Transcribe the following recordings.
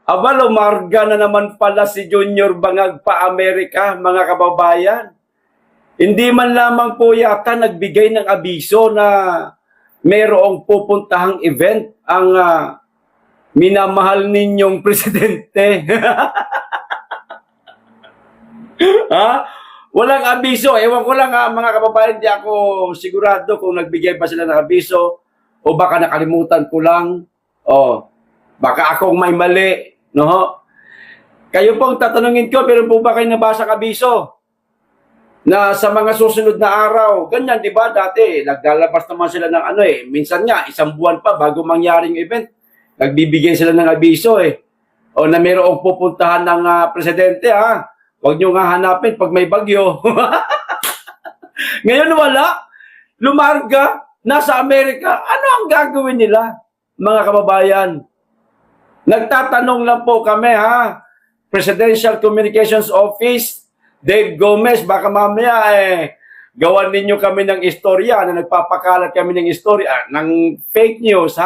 Aba, lumarga na naman pala si Junior Bangag pa Amerika, mga kababayan. Hindi man lamang po yata nagbigay ng abiso na mayroong pupuntahang event ang minamahal ninyong presidente. Ha? Walang abiso. Ewan ko lang mga kababayan, di ako sigurado kung nagbigay ba sila ng abiso o baka nakalimutan ko lang. O, baka akong may mali. No? Kayo pong tatanungin ko, pero po ba kayo nabasa abiso? Na sa mga susunod na araw, ganyan, di ba? Dati, naglalabas naman sila ng minsan nga, isang buwan pa bago mangyaring event, nagbibigay sila ng abiso O na mayroong pupuntahan ng presidente, Huwag nyo nga hanapin pag may bagyo. Ngayon wala. Lumarga, nasa Amerika. Ano ang gagawin nila, mga kababayan? Nagtatanong lang po kami, Presidential Communications Office, Dave Gomez, baka mamaya gawan ninyo kami ng istorya na nagpapakalat kami ng istorya, ng fake news,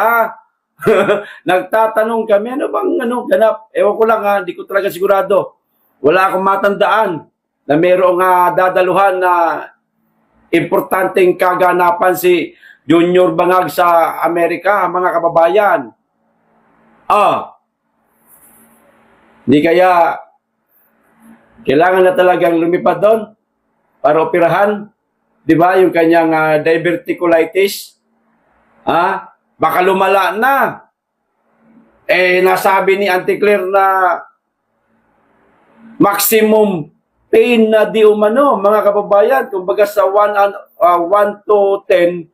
Nagtatanong kami, ano bang ganap? Ewan ko lang, hindi ko talaga sigurado. Wala akong matandaan na mayroong dadaluhan na importanteng kaganapan si Junior Bangag sa Amerika, mga kababayan. Hindi kaya kailangan na talagang lumipad doon para operahan, di ba, yung kanyang diverticulitis. Baka lumala na. Nasabi ni Auntie Claire na maximum pain na di umano, mga kababayan. Kumbaga sa 1 to 10,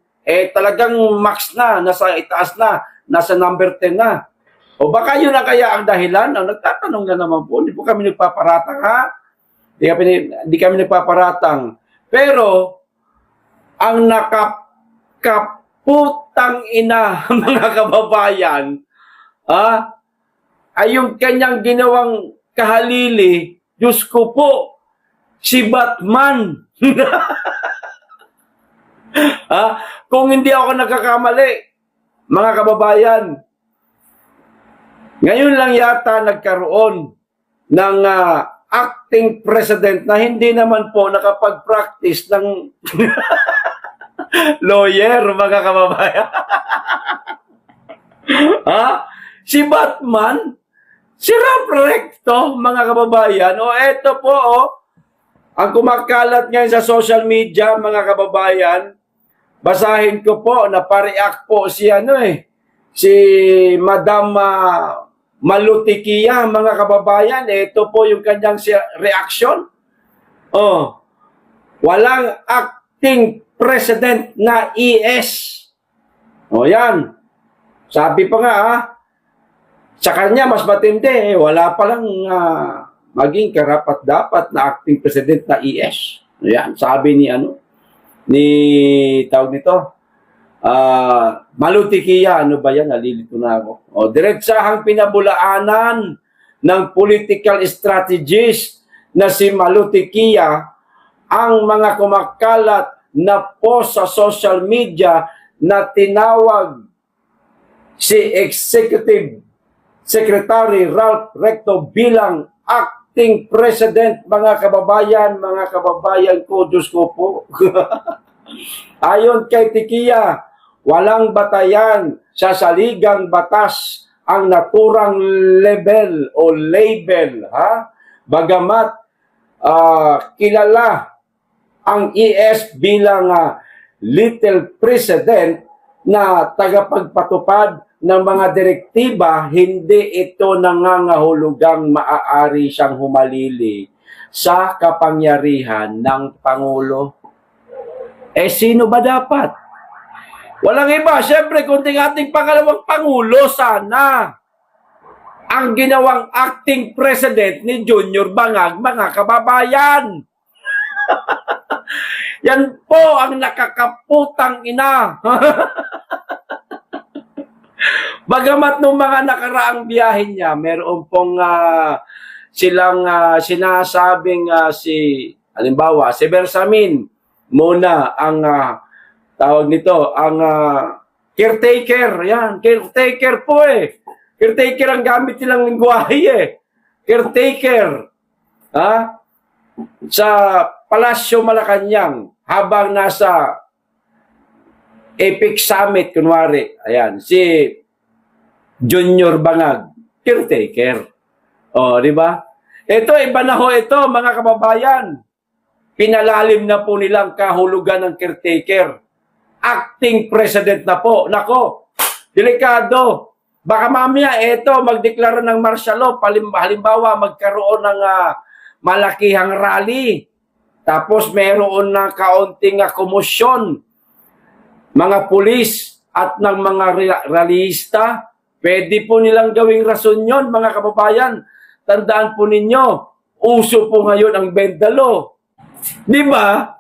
talagang max na, nasa itaas na, nasa number 10 na. O baka yun na kaya ang dahilan? Nagtatanong na naman po, hindi po kami nagpaparatang, Hindi kami nagpaparatang. Pero, ang nakaputang ina, mga kababayan, ay yung kanyang ginawang kahalili, Diyos ko po, si Batman. Kung hindi ako nagkakamali, mga kababayan, ngayon lang yata nagkaroon ng acting president na hindi naman po nakapag-practice ng lawyer, mga kababayan. Si Batman, si Ralph Recto, mga kababayan. Eto po, ang kumakalat ngayon sa social media, mga kababayan. Basahin ko po, napareact po si si Madam Malutikia, mga kababayan. Ito po yung kanyang reaction. Walang acting president na ES. Yan. Sabi pa nga, sa kanya mas matindi, wala pa lang maging karapat-dapat na acting president na ES. Yan, sabi ni tawag nito, Malutikia, ano ba yan? Nalilito na ako. Diretsahang pinabulaanan ng political strategist na si Malutikia ang mga kumakalat na post sa social media na tinawag si Executive Secretary Ralph Recto bilang acting president, mga kababayan ko, Diyos ko po. Ayon kay Tikia, walang batayan sa saligang batas ang naturang level o label, Bagamat kilala ang ES bilang little president na tagapagpatupad ng mga direktiba, hindi ito nangangahulugang maaari siyang humalili sa kapangyarihan ng Pangulo. Sino ba dapat? Walang iba. Siyempre, kundi ating pangalawang Pangulo sana ang ginawang acting president ni Junior Bangag, mga kababayan. Yan po ang nakakaputang ina. Bagamat nung mga nakaraang biyahe niya, meron pong silang sinasabing halimbawa, si Bersamin muna ang tawag nito, ang caretaker. Yan, caretaker po Caretaker ang gamit nilang lingwahe eh. Caretaker. Ha? Sa Palasyo Malacanang, habang nasa Epic Summit, kunwari, ayan, si Junior Bangag, caretaker. O, di ba? Ito, iba na ho ito, mga kababayan. Pinalalim na po nilang kahulugan ng caretaker. Acting president na po. Nako, delikado. Baka mamaya, ito, magdeklara ng martial law. Halimbawa, magkaroon ng malakihang rally. Tapos, meron na kaunting komosyon. Mga pulis at ng mga rallyista, pwede po nilang gawing rason yon, mga kababayan. Tandaan po ninyo, uso po ngayon ang bendalo. Di ba?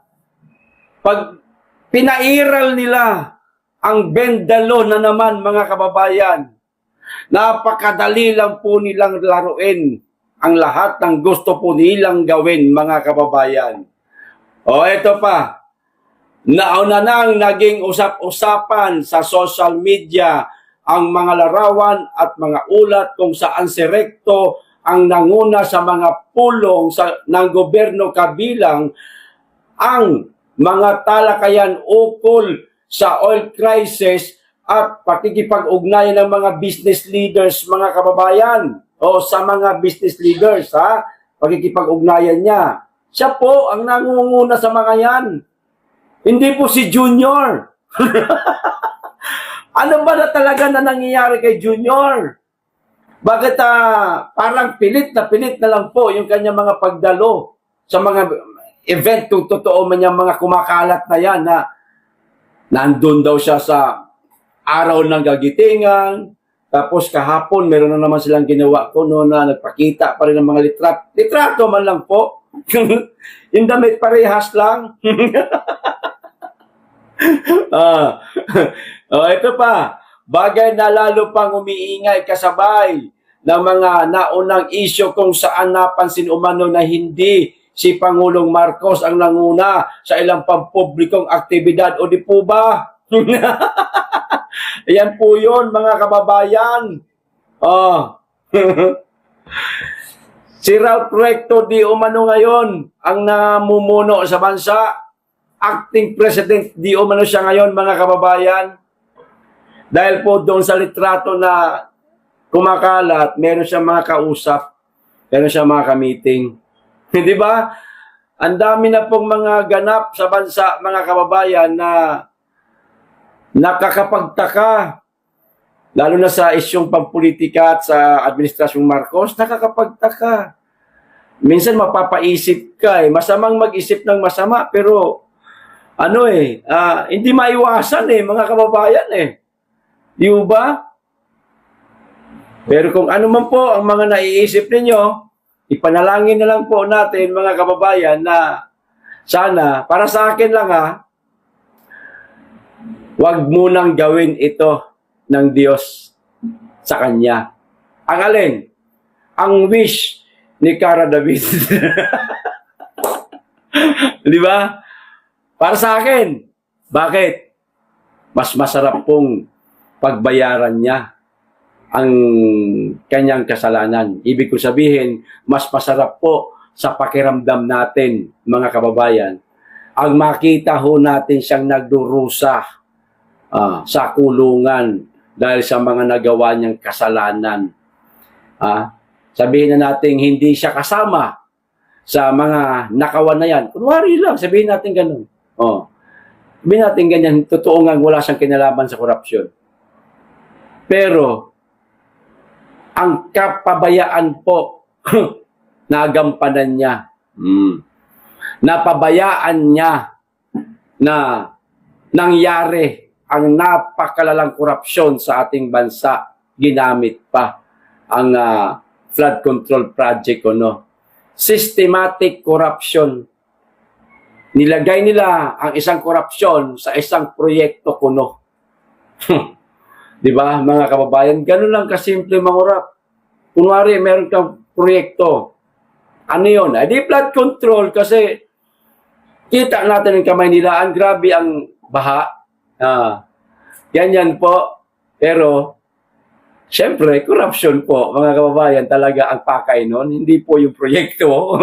Pag pinairal nila ang bendalo na naman, mga kababayan, napakadali lang po nilang laruin ang lahat ng gusto po nilang gawin, mga kababayan. O, eto pa. Nauna nang naging usap-usapan sa social media ang mga larawan at mga ulat kung saan si Recto ang nanguna sa mga pulong ng gobyerno kabilang ang mga talakayan ukol sa oil crisis at pakikipag-ugnayan ng mga business leaders, mga kababayan, o sa mga business leaders, ha? Pakikipag-ugnayan niya. Siya po ang nangunguna sa mga yan. Hindi po si Junior. Ano ba na talaga na nangyayari kay Junior? Bakit parang pilit na lang po yung kanyang mga pagdalo sa mga event, kung totoo man yung mga kumakalat na yan na nandun daw siya sa araw ng Gagitingan, tapos kahapon meron na naman silang ginawa ko no, na nagpakita pa rin ng mga litrato man lang po. Yung damit parehas lang. Ito pa, bagay na lalo pang umiingay kasabay ng mga naunang isyo kung saan napansin umano na hindi si Pangulong Marcos ang nanguna sa ilang pampublikong aktibidad. O di po ba? Ayan po yun, mga kababayan. Si Ralph Recto di umano ngayon ang namumuno sa bansa. Acting president di umano siya ngayon, mga kababayan. Dahil po doon sa litrato na kumakalat, meron siyang mga kausap, meron siyang mga ka-meeting. Di ba? Ang dami na pong mga ganap sa bansa, mga kababayan, na nakakapagtaka. Lalo na sa isyong pampolitika at sa Administrasyong Marcos, nakakapagtaka. Minsan mapapaisip ka masamang mag-isip ng masama, pero hindi maiwasan mga kababayan Di ba? Pero kung ano man po ang mga naiisip ninyo, ipanalangin na lang po natin, mga kababayan, na sana, para sa akin lang wag munang gawin ito ng Diyos sa Kanya. Ang alin? Ang wish ni Cara David. Di ba? Para sa akin. Bakit? Mas masarap pong pagbayaran niya ang kanyang kasalanan. Ibig ko sabihin, mas masarap po sa pakiramdam natin, mga kababayan, ang makita ho natin siyang nagdurusa sa kulungan dahil sa mga nagawa niyang kasalanan. Sabihin na natin hindi siya kasama sa mga nakawan na yan. Kunwari lang, sabihin natin ganun. Sabihin natin ganyan, totoo nga wala siyang kinalaman sa korupsyon. Pero, ang kapabayaan po, nagampanan niya. Napabayaan niya na nangyari ang napakalalang korupsyon sa ating bansa. Ginamit pa ang flood control project Systematic corruption. Nilagay nila ang isang korupsyon sa isang proyekto Di ba, mga kababayan? Ganun lang kasimple mangurap. Kunwari, meron kang proyekto. Ano yun? Di flood control kasi kita natin ang kamay nila. Ang grabe ang baha. Ganyan po. Pero, Siyempre, corruption po, mga kababayan, talaga ang pakay nun. Hindi po yung proyekto.